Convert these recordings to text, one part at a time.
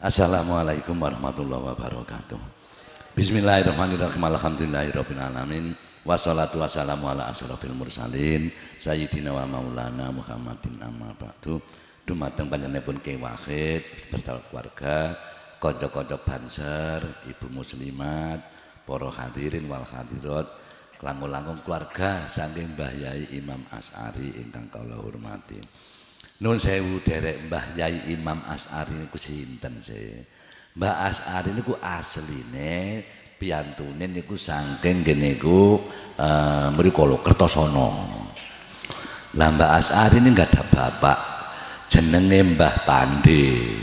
Assalamualaikum warahmatullahi wabarakatuh. Bismillahirrahmanirrahim. Alhamdulillahirabbil alamin. Wassalatu wassalamu ala asyrofil mursalin sayyidina wa maulana Muhammadin amma ba'du. Dumateng panjenenganipun Ki Wahid beserta keluarga, kanca-kanca banser, ibu muslimat, para hadirin wal hadirat, langkung-langkung keluarga saking Mbah Yai Imam Asy'ari ingkang kula hormati. Nun sewu derek Mbah Yai Imam Asy'ari niku sinten sih? Mbah Asy'ari niku asline piyantune niku saking ngene niku mriku Kertosono. Lah Mbah Asy'ari ini enggak ada bapak. Jenenge Mbah Pandhe.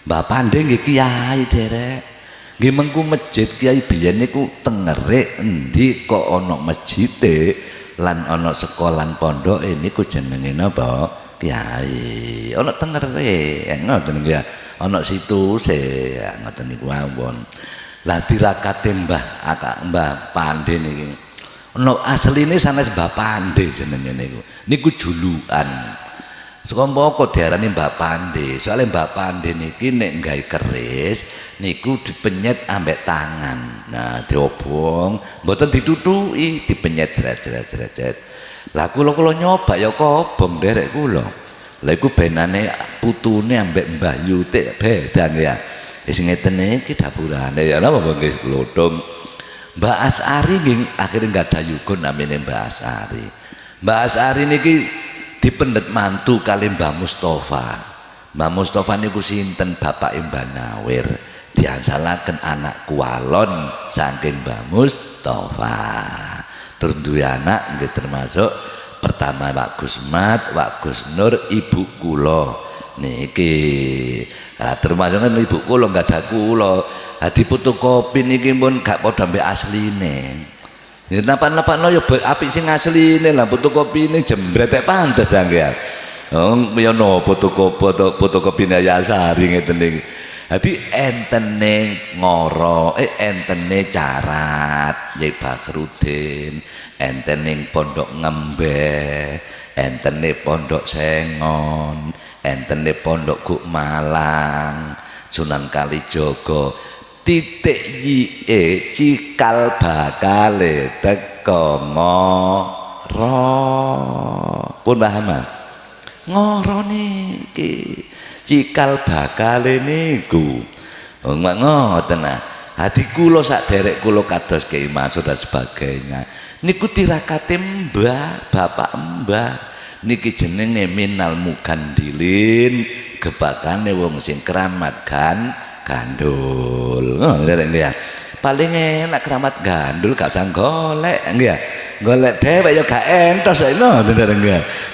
Mbah Pandhe nggih kiai derek. Nggih mengku masjid kiai biyen niku tengerik endi kok ana masjide lan ana sekolahan pondoke niku jenenge napa? Kiai ana tengere ngoten nggih ana situse ngoten niku mawon. Lah tirakate Mbah Pandhe niki ana asline sanes Mbah Pandhe jenenge niku julukan saka mboko diarani Mbah Pandhe soalnya Mbah Pandhe niki nek nggawe keris niku dipenyet ambek tangan. Nah diobong mboten ditutuki dipenyet jret-jret. Lah kula nyoba ya kobong derek kula. Lah iku benane putune ambek Mbah Yutik bedan ya. Wis ngeten iki dapurane ya napa nggih glodhong. Mbah Asy'ari nggih akhire gadah yuga namine Mbah Asy'ari. Mbah Asy'ari niki dipendet mantu kali Mbah Mustofa. Mbah Mustofa niku sinten bapake Mbah Nawir. Diasalaken anak kualon saking Mbah Mustofa. Terus duwe anak nggih termasuk pertama Pak Gusmat, Pak Gus Nur, ibu kula niki. Lah termasuk kan ibu kula enggak ada kula. Hadi fotokopi niki pun gak padha mbek asline. Ya napa-napakno ya apik sing asline lah fotokopine jembretek pantes nggih. Oh ya no fotokopi Asy'ari ngeten niki. Hadi entene ngoro, entene carat, Yai Bakhrudin, entene pondok Ngembeh, entene pondok Sengon, entene pondok Guk Malang, Sunan Kalijaga, titik yike cikal bakale teko ngoro. Pun paham? Ngoro niki. Cikal bakale niku ngoten nah. Hadi kula sak derek kula kados Kyai Mansur dan sebagainya niku tirakate mbah bapak mbah niki jenenge minal mugandilin gebakane wong sing keramat gandul. Derek ya paling enak keramat gandul gak usah golek nggih. Golek dhewek ya gak entos lho dereng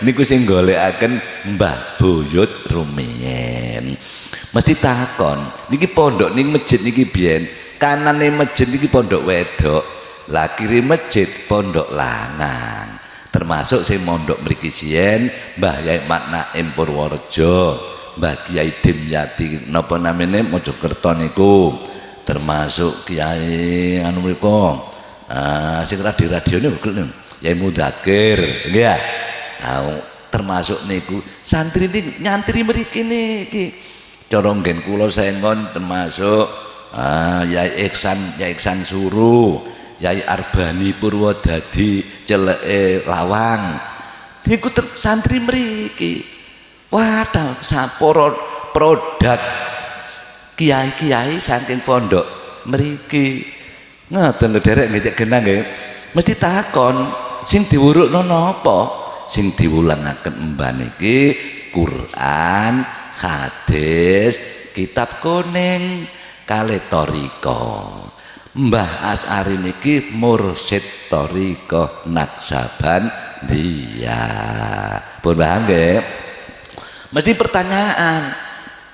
niku sing golekaken Mbah Buyut rumiyin. Mesti takon niki pondok ning masjid niki biyen kanane masjid niki pondok wedok lah kiri masjid pondok lanang termasuk sing mondok mriki siyen Mbah Yai Maknaim Purworejo, Mbah Kyai Dimyati napa namine Mojokerto niku termasuk Kyai anu mriku sing radio niku Yai Mudakir nggih. Nah, termasuk niku santri niki nyantri mriki niki. Cara nggen kula Sengon termasuk Yai Iksan Suru, Yai Arbani Purwodadi celeke Lawang. Niku santri mriki. Wadah saporo produk kiai-kiai saking pondok mriki. Ngoten lho derek nggih genah nggih. Mesti takon sing diwurukno napa? Sing diwulangaken mbah niki Quran, hadis, kitab kuning, kalih thariqah. Mbah Asy'ari niki mursyid thariqah Naksabandiyah. Pun paham nggih? Mesti pertanyaan.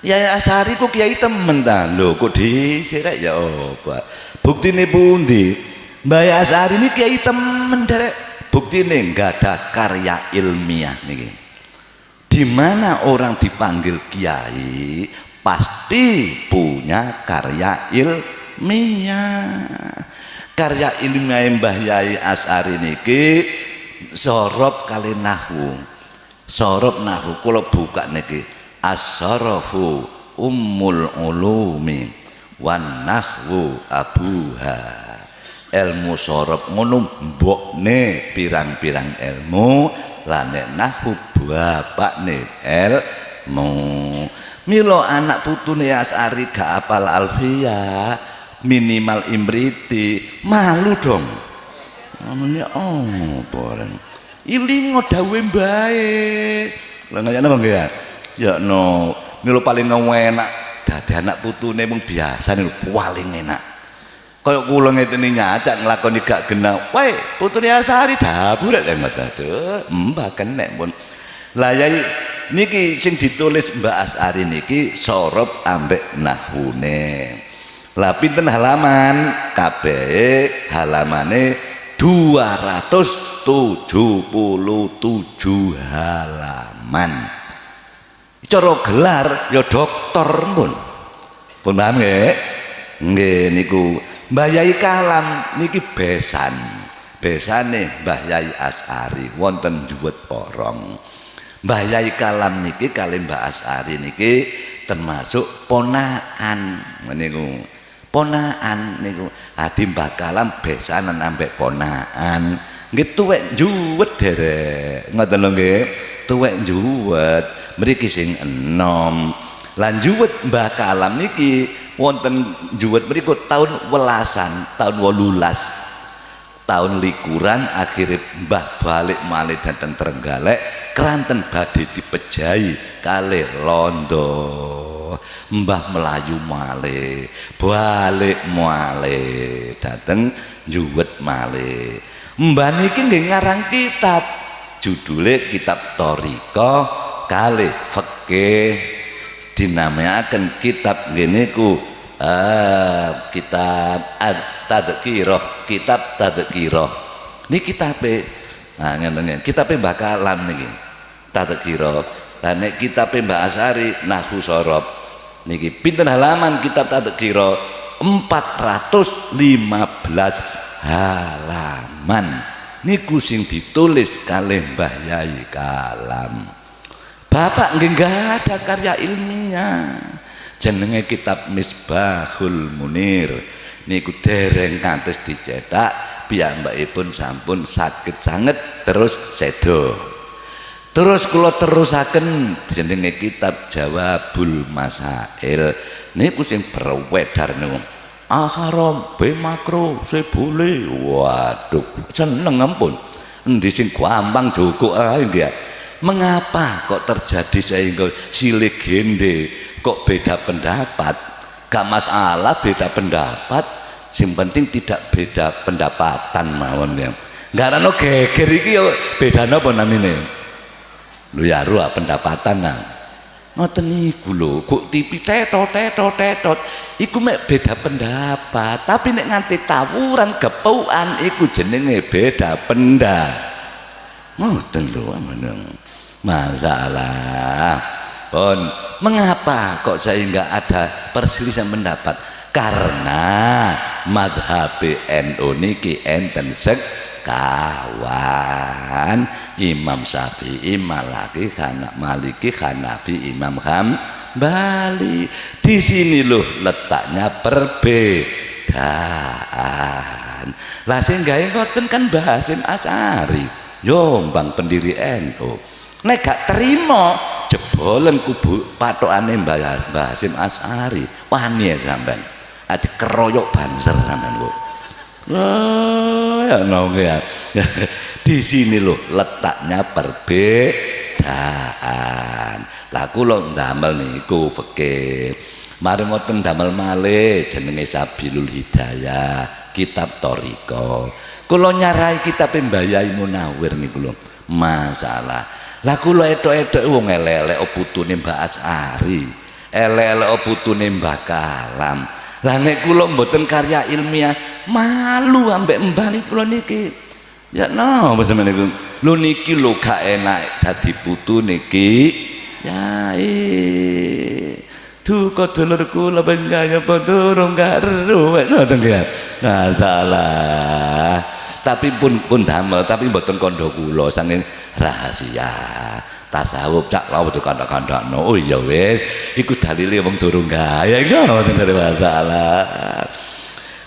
Yai Asy'ari ku kiai temen ta? Lho kok disirek ya apa? Buktine pundi? Mbah Asy'ari ini kiai temen derek. Buktine enggak ada karya ilmiah niki. Di mana orang dipanggil kiai pasti punya karya ilmiah. Karya ilmiah Mbah Yai Asy'ari niki sorop kali nahwu. Sorop nahwu kula buka niki. As-sarafu ummul ulumi wan nahwu abuha. Ilmu sorop ngono mbokne pirang-pirang ilmu, lan nek nahwu bapakne ilmu. Milo anak putune Asy'ari gak apal alfiyah, minimal imriti, malu dong. Namanya bareng. Ilingo dawe mbae. Lah ngene apa ya? Ya no, milo paling enak dadi anak putune mung biasa niku paling enak. Kaya kula ngene nyacak nglakoni gak genah. Wae, putune Asy'ari dapur lek ngono. Mbah kenek pun. Lah yai niki sing ditulis Mbak Asy'ari niki sorop ambek nahwune. Lah pinten halaman? Kabeh halamane 277 halaman. Cara gelar ya dokter pun. Pun paham nggih? Nggih niku Mbah Yai Kalam niki besan. Besane Mbah Yai Asy'ari wonten Juwet Porong. Mbah Yai Kalam niki kalih Mbah Asy'ari niki termasuk ponakan niku. Ponakan niku. Adi Mbah Kalam besanan ambek ponakan. Nggih tuwek Juwet derek. Ngoten lho nggih. Tuwek Juwet mriki sing enom. Lan Juwet Mbah Kalam niki wonten Juwet mriku tahun 18 tahun likuran akhirnya Mbah balik malih dateng Trenggalek keranten badhe dipejahi kalih londo. Mbah melayu malih balik malih dateng Juwet malih. Mbah niki nggih ngarang kitab judule kitab Thariqah kalih fikih, dinamakan kitab ngene ku kitab Tadhkirah, kitab Tadhkirah. Niki kitabe ngeten kitabe Mbah Kalam niki Tadhkirah. Lah nek kitabe Mbah Asy'ari Nahwu Shorob niki pinten halaman kitab Tadhkirah? 415 halaman. Niku sing ditulis kalih Mbah Yai Kalam. Bapak nggih enggak ada karya ilmiah. Jenenge kitab Misbahul Munir. Niku dereng kantes dicetak, piyambakipun sampun saged sanget terus sedo. Terus kula terusaken jenenge kitab Jawabul Masail. Niku sing berwedar niku. Haram be makro sebule. Waduh, seneng ampun. Endi sing gampang jukuk ae nggih. Mengapa kok terjadi sehingga si legende kok beda pendapat? Gak masalah beda pendapat, sing penting tidak beda pendapatan mawon ya. Gak ana geger iki yo beda napa namine? Lho ya ruh pendapatan nah. Ngoten niku lho, kok tipi tetot. Iku mek beda pendapat, tapi nek nganti tawuran gepukan iku jenenge beda pendapat. Ngoten lho meneng. Masalah pun mengapa kok sehingga ada perselisihan pendapat? Karena madhab NU niki enten sekawan. Imam Syafi'i, Maliki, Hanafi, Imam Hambali. Di sini loh letaknya perbedaan. Lah sehingga ngoten kan Hasyim Asy'ari, Jombang pendiri NU. Nek gak terima jebolen kubu patokane Mbah Hasyim Asy'ari, wani ya sampean. Adi keroyok banser sampean kok. Ya nong ya. Di sini loh letaknya perbedaan. Lah kula ndamel niku fikih. Mari ngoten damel malih jenenge Sabilul Hidayah, kitab Thariqah. Kula nyarai kitab Mbah Yai Munawir niku lho. Masalah lah kula etok-etok wong elek-elek putune Mbah Asy'ari, elek-elek putune Mbah Kalam. Lah nek kula mboten karya ilmiah, malu ambek mbah niku kula niki. Ya napa sampeyan niku? Lho niki lho gak enak dadi putu niki. Yai. Duka dulur kula wis kaya durung karo ngoten ya. Nah salah. Tapi pun damel, tapi mboten kandha kula saking rahasia tasawuf cak lawu kandha-kandhane. Oh iya wis iku dalile wong durung gaya iku mboten ada masalah.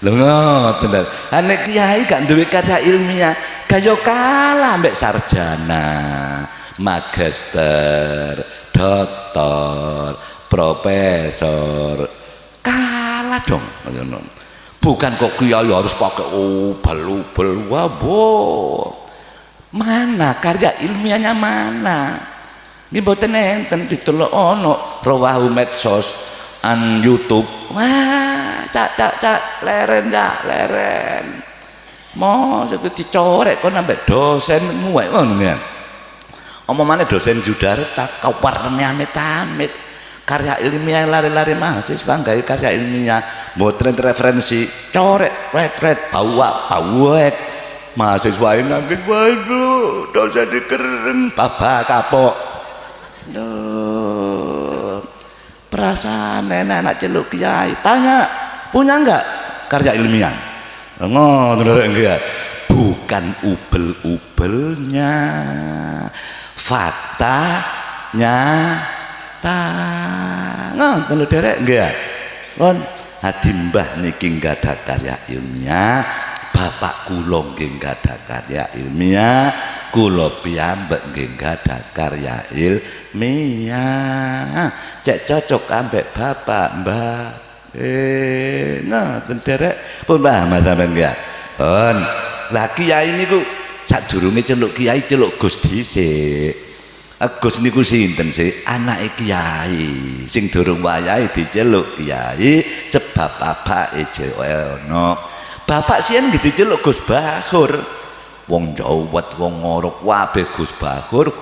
Lho ngoten lho. Nek kiai gak duwe karya ilmiah, kaya kalah mbek sarjana, magister, doktor, profesor. Kalah dong. Bukan kok kiai harus pakai ubel-ubel. Wah, mana karya ilmiahnya mana? Ini mboten enten didelok ana rawahu medsos an YouTube. Wah, cak leren ya, leren. Mau iku dicorek kon ambek dosen muwek ngono ya. Omongane dosen Judarta kawarne amit-amit. Karya ilmiah lari-lari mahasiswa gawe karya ilmiah mboten referensi corek ret bawek mahasiswa ini nangis waduh dosen dikereng babak kapok. Loh, perasaan anak celuk kiai tanya punya enggak karya ilmiah ngoten enggak bukan ubel-ubelnya faktanya ngoten lho derek nggih pun hadi mbah niki nggadah karya ilmiah bapak kula nggih nggadah karya ilmiah kula piyambak nggih nggadah karya ilmiah cek cocok ambek bapak mbah ngoten derek pun paham sampean nggih pun lah kiai niku sadurunge celuk kiai celuk Gus dhisik. Gus niku sinten sih anake kiai sing durung wayahe diceluk kiai sebab bapake ono bapak sian diceluk Gus Bahur wong Jawet wong Ngorok kabeh Gus Bahur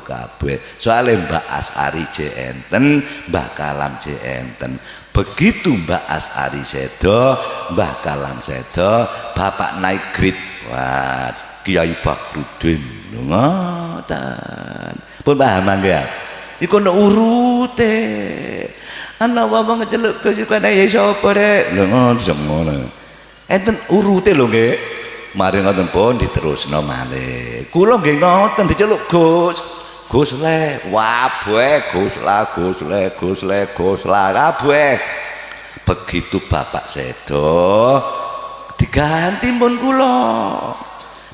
kabeh soalnya Mbak Asari enten Mbah Kalam enten begitu Mbak Asari sedo Mbah Kalam sedo bapak naik grid wah Kiai Bakhrudin ngoten pun paham nggih iku ono urute ana wong ngeceluk Gus iku ana ya sapa rek lho ngono enten urute lho nggih mari ngoten pun diterusno malih kula nggih ngoten diceluk Gus le wabeh Gus le kabeh begitu bapak sedo diganti pun kula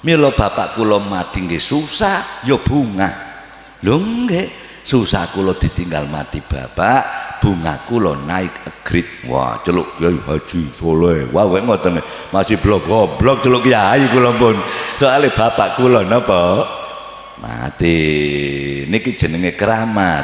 mila bapak kula mati nggih susah ya bunga lho nggih susah kula ditinggal mati bapak bunga kula naik grade wah celuk Kiai Haji Soleh wah ngoten masih blok-blok celuk kiai kula pun soalnya bapak kula napa mati niki jenenge keramat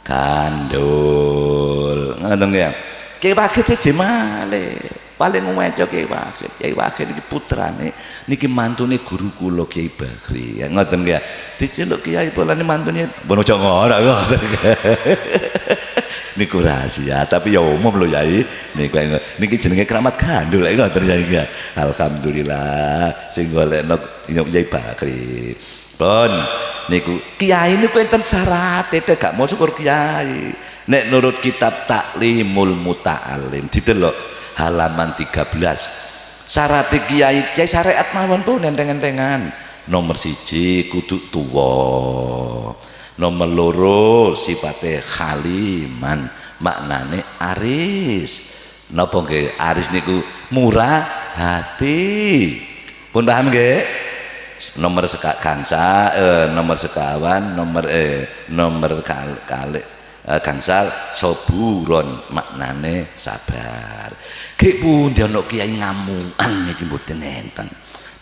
kandul ngoten nggih Kiai Wakil jemale paling ngweco Kiai Wakil niki putrane niki mantune guru kula Kiai Bakri ngoten nggih diceluk Kiai polane mantune mbono aja ngono niku rahasia tapi ya umum lho Yai niki jenenge keramat gandul ngoten Yai alhamdulillah sing golekno Kiai Bakri pun niku kiai niku enten syaraté gak mau syukur kiai nek nurut kitab Taklimul Muta'alim didelok halaman 13 syarat kiai syariat mawon pun enteng-entengan nomor 1 kudu tuwa nomor 2 sifate khaliman maknane aris napa nggih aris niku murah hati pun paham nggih nomor nomor sekawan nomor kali gangsal soburon maknane sabar ki pundi ana kiai ngamukan niki mboten enten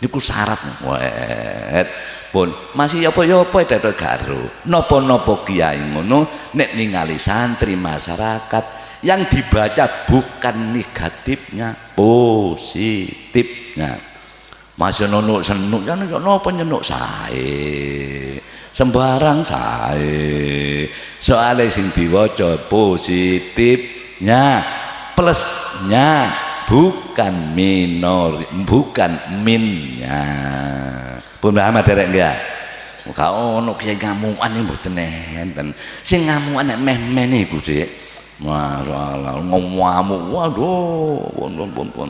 niku syarat wet pun masih apa-apa dadak garo napa-napa kiai ngono nek ningali santri masyarakat yang dibaca bukan negatifnya positifnya masih nunuk senuk ya napa nyenuk sae sembarang sae soalnya sing diwaca positifnya plusnya bukan bukan minnya pun paham derek nggih gak ono kiai ngamukan iki mboten enten sing ngamukan nek meh-meh niku sik masyaallah ngomong waduh pun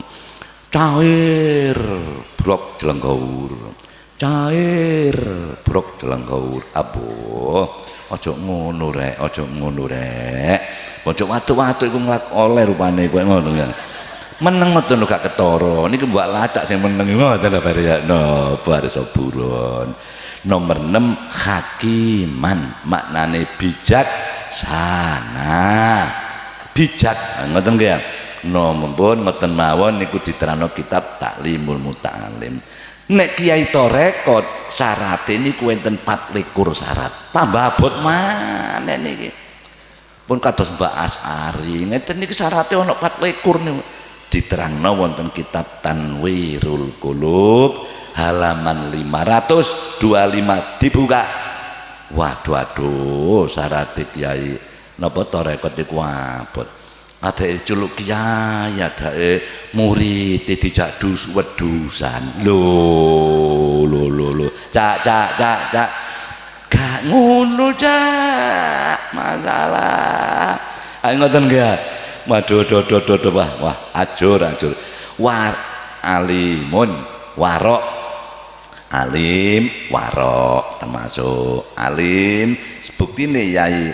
cair brok jelenggaur cair brok dalang gaur aboh aja ngono rek pojok watu-watu iku nglak oleh rupane kowe ngono ya meneng ngoten gak ketara niki mbok lacak sing meneng ngoten lho bare ya no bar saburon nomor 6 hakiman maknane bijak sana bijak ngoten nggih ya nomor pun ngoten mawon niku diterangno kitab Taklimul Muta'alim. Nek Kiai Torekot syarat niku enten 24 syarat. Tambah abot maneh niki. Pun kados Mbak As'ari ngeten niki syarate ana 24 niku. Diterangno wonten kitab Tanwirul Qulub halaman 525 dibuka. Waduh syarat Kiai napa Torekot iku abot. Adake culuk kiai adake murid dijak wedusan lho cak gak ngono cak masalah ayo ngoten nggih waduh wah ajur war alimun warok alim warok termasuk alim buktine Yai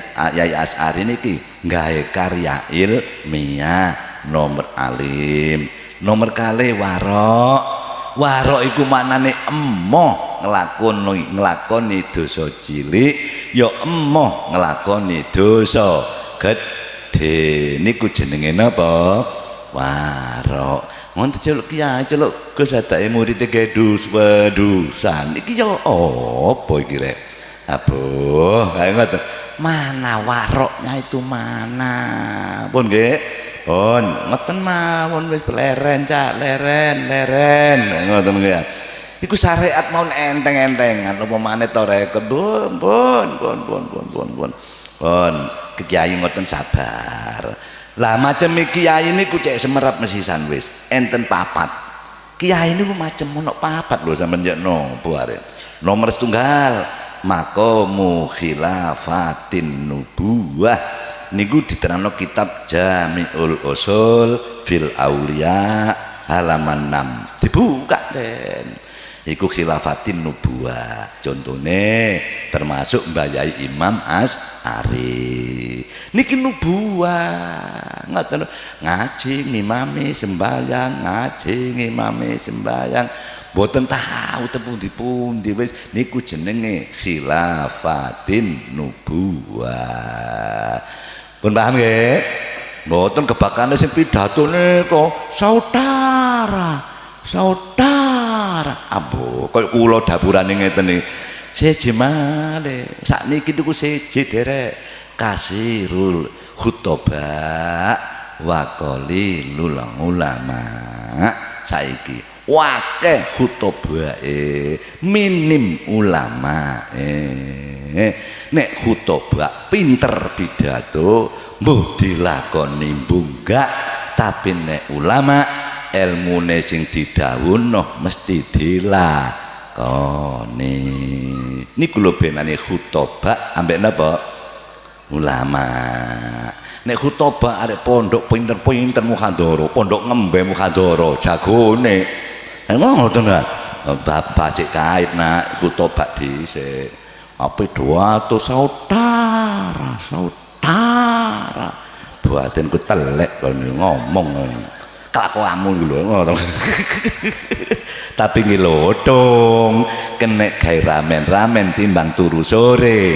As'ari niki gawe karya ilmiah nomor alim nomor kali warok iku maknane emoh nglakoni dosa cilik ya emoh nglakoni dosa gedhe niku jenenge napa warok ngono celuk kiai celuk Gus adake murid gawe wedusan iki ya apa iki rek aboh kaya ngoten mana waroknya itu mana pun nggih pun ngoten mawon wis leren cak leren ngoten nggih iku syariat mau enteng-entengan apa maneh Torekot pun kiai ngoten sabar lah macam kiai niku cek semerap mesisan wis enten papat kiai niku macam ono papat lho sampeyan nek nopo arek nomor setunggal maqamu khilafatin nubuwah niku diterangno kitab Jami'ul Usul fil Auliya halaman 6 dibuka den iku khilafatin nubuwah contone termasuk mbayai Imam As'ari niki nubuwah ngoten ngaji ngimami sembayang boten tahu pundi-pundi wis niku jenenge khilafatin nubuwah. Pun paham nggih? Boten kebakane sing pidatone kok saudara. Ambo koyo kula dapurane ngeten iki. Seje malih. Sakniki niku seje derek kasirul khutbah wa qalilul ulama. Saiki wakeh khutobae minim ulama nek khutbah pinter pidato mbuh dilakoni bunggak tapi nek ulama ilmune sing didhawuhno mesti dilakoni niku lho benane khutbah ambek napa ulama nek khutbah arek pondok pinter-pinter mukhadhara pondok ngembe mukhadhara jagone ngoten lho bapak cek kait nak khutbah dhisik apa doa tuh saudara buatin ku telek kon ngomong kelakuanmu lho ngono tapi ngelotong kenek gawe ramen timbang turu sore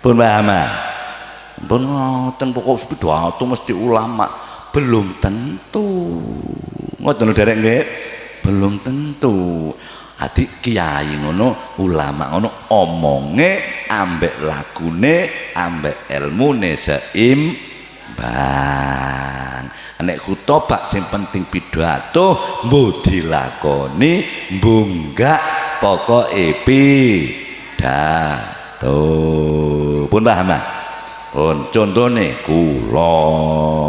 pun paham pun ngoten pokok doa tuh mesti ulama belum tentu ngoten derek nggih belum tentu adik kiai ngono ulama ngono omonge ambek lagune ambek ilmune seimbang nek khutbah sing penting pidato mbuh dilakoni mbunggak pokoke pidato pun paham pun contone kula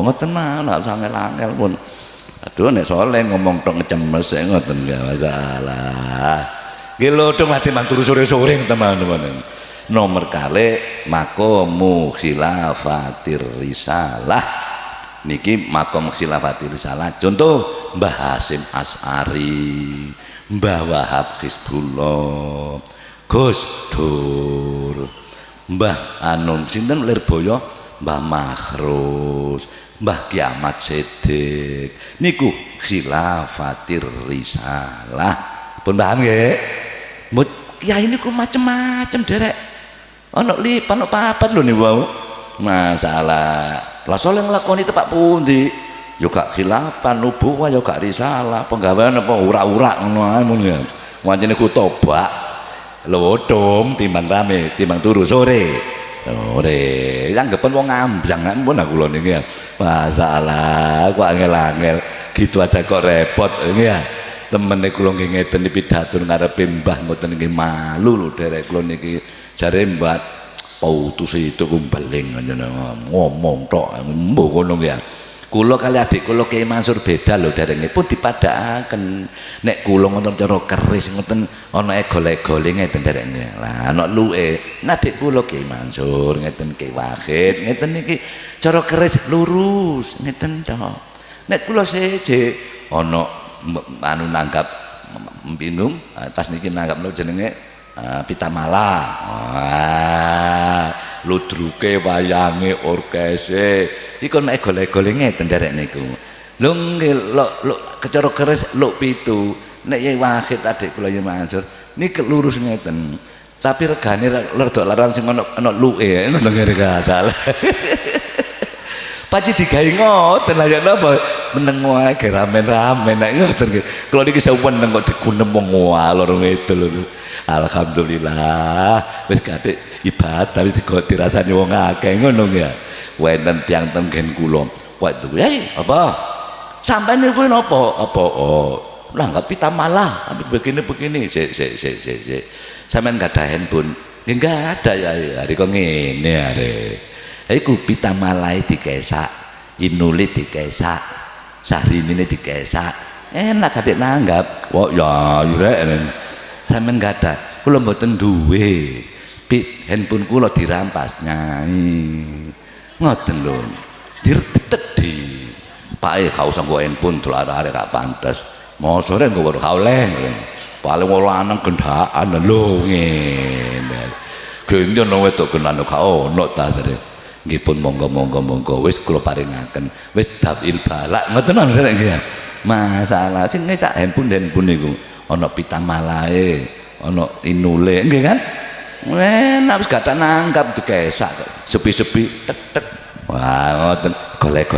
ngoten mah nek angel-angel pun aduh nek soleh ngomong tok ngecemes ngoten gak masalah nggih lodong ati mantur sore-sore teman-teman nomor kali maqamu khilafatir risalah niki makom khilafatil risalah. Contoh Mbah Hasyim Asy'ari, Mbah Wahab Hizbullah, Gus Dur, Mbah Anum sinten Lirboyo, Mbah Makhrus, Mbah Kiamat Siddiq. Niku khilafatir risalah. Pun paham nggih? Mut kiai niku macem-macem derek. Ana lipan papat lho niku wau. Masalah. Lah soleh nglakoni tepak pundi? Ya gak khilafah nubuwah ya gak risalah. Penggawean apa urak-urak ngono ae mun ya. Wancine khutbah. Lho dom timbang rame, timbang turu sore. Sore. Anggepen wong ambyang ampun aku lho niki ya. Masalah kok angel-angel. Gitu aja kok repot ini ya. Temene kula nggih ngeten pidato ngarepe Mbah ngoten nggih malu lho derek kula niki jare Mbah pautus itu kumbeling ngomong tok mbuh ngono ya. Kula kali adik kula Kiai Mansur beda lho derenge pun dipadhakaken. Nek kula ngoten cara keris ngoten ana egol-egole ngeten derenge. Lah ana luke. Nek adik kula Kiai Mansur ngeten Kiai Wahid ngeten niki cara keris lurus ngeten tok. Nek kula seje ana anu nanggap bingung tas niki nanggap lo jenenge pitamala ludruke wayange orkese iku nek gole-gole ngeten derek niku lho lo kecara keris lo pitu nek Yai Wahid adik kula Yai Mansur niki lurus ngeten tapi regane rada larang sing ana luke ngoten kata Paci digawe ngoten lha ya napa meneng wae ge ramen-ramen nek ngoten nggih. Kula niki seneng kok digunem wong walor ngidul lho. Alhamdulillah wis kate ibadah wis dirasani wong akeh ngono ya. Wenten tiyang tenggen kula. Kok duwe apa? Sampeyan niku napa? Apa? Oh, lah enggak pitamalah begini. Sik. Sampeyan gadah handphone. Nggih enggak ada ya. Hari kok ngene arek. Iku pitamalahe dikesak, inuli dikesak, sahrinine dikesak. Enak adik nanggap. Kok ya rek. Sampeyan gak ada. Kula mboten duwe. Handphone kula dirampas Nyai. Ngoten lho. Ditedhi. Pake gak usah nggo handphone dolar-arek gak pantes. Mosok rek nggo gak oleh. Paling wong lanang gendaan lho ngene. Gendon wedok genane gak ono ta jare. Nggih pun monggo wis kula paringaken wis dafil balak ngoten nggih nggih masalah sing sak handphone niku ana pitamalahe ana inule nggih kan enak wis gak nangkap dikesak sepi-sepi tek wah ngoten golek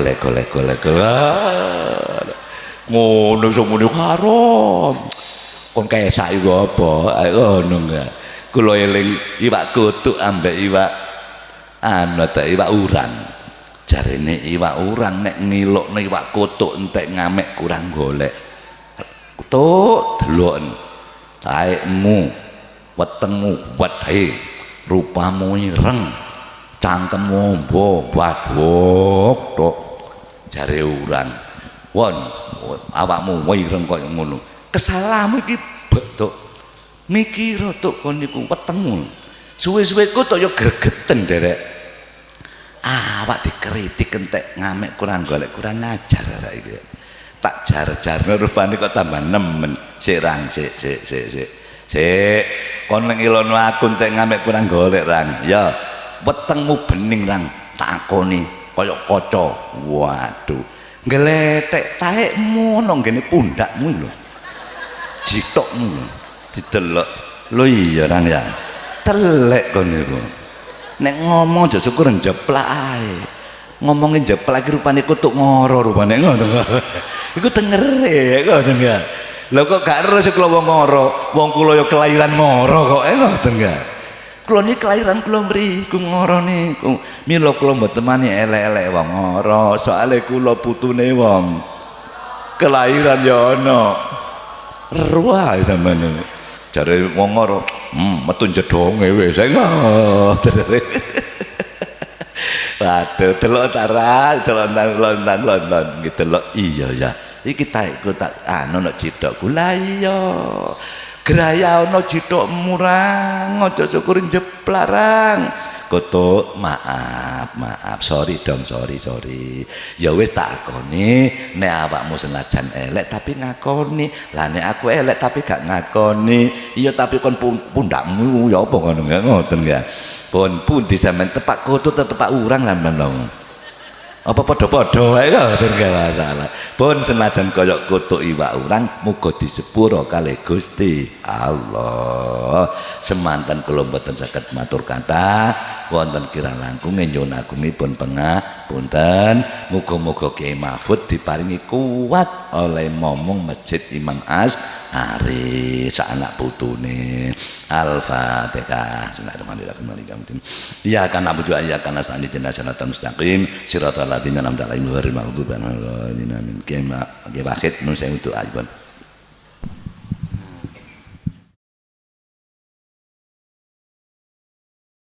ngono semune haram kon kesak iku apa ngono nggih kula eling iwak kutuk ambek iwak anu ta iwak urang jarene iwak urang nek ngilokne iwak kutuk entek ngamek kurang golek kutuk deloken caekmu wetengmu wedhe rupamu ireng cangkemmu ombo badhok tok jare urang won awakmu ireng kaya ngono kesalahanmu iki betok mikir tok kon niku wetengmu suwe-suwe kutuk ya gregeten derek awak dikritik entek ngamek kurang golek kurang ngajar arek iki tak jar-jarno rupane kok tambah nemen sik rang sik kon ning ilono aku entek ngamek kurang golek rang ya wetengmu bening rang takoni kaya kaca waduh ngletek taekmu nang ngene pundakmu lho jitokmu lho didelok lho iya rang ya telek kon niku nek ngomong aja syukur njeplak ae ngomongin jeplak iki rupane kutuk ngoro rupane ngono iku tengere ngoten ya lho kok gak terus kula wong ngoro wong kula ya kelahiran ngoro kok ngoten ya kula niki kelahiran kula mriku ngoro niku mila kula mboten mani elek-elek wong ngoro soalé kula putune wong kelahiran ya ana ruah sampeyan jare wong ngoro metu jedonge wis ngoten waduh delok tara delok gitu lho iya ya iki taekku tak anu nek cithokku lha iya graya ana cithok murang aja syukur jeplarang Koto, maaf, sorry dong, sorry. Ya wis tak akoni, nek awakmu senajan elek tapi ngakoni. Lah nek aku elek tapi gak ngakoni, iya tapi kon pundakmu ya apa ngono ya ngoten ya. Pun pundi sampean tepak koto tepak urang lah menong. Apa padha-padha wae ngoten gak masalah. Pun senajan kaya kutuk iwak urang muga disepuro kalih Gusti Allah. Semanten kula mboten saged matur kathah wonten kirang langkung nyuwun agungipun pangapunten. Muga-muga Kiai Mahfud diparingi kuat oleh momong Masjid Imam Asy'ari sak anak putune. Al-Fatihah. Bismillahirrahmanirrahim. Ya kana buju ya kana sani jenazatan mustaqim siratal ladzina an'amta 'alaihim ghairil maghdubi 'alaihim waladdallin. Amin. Kiai Wahid nun saya untuk ajun.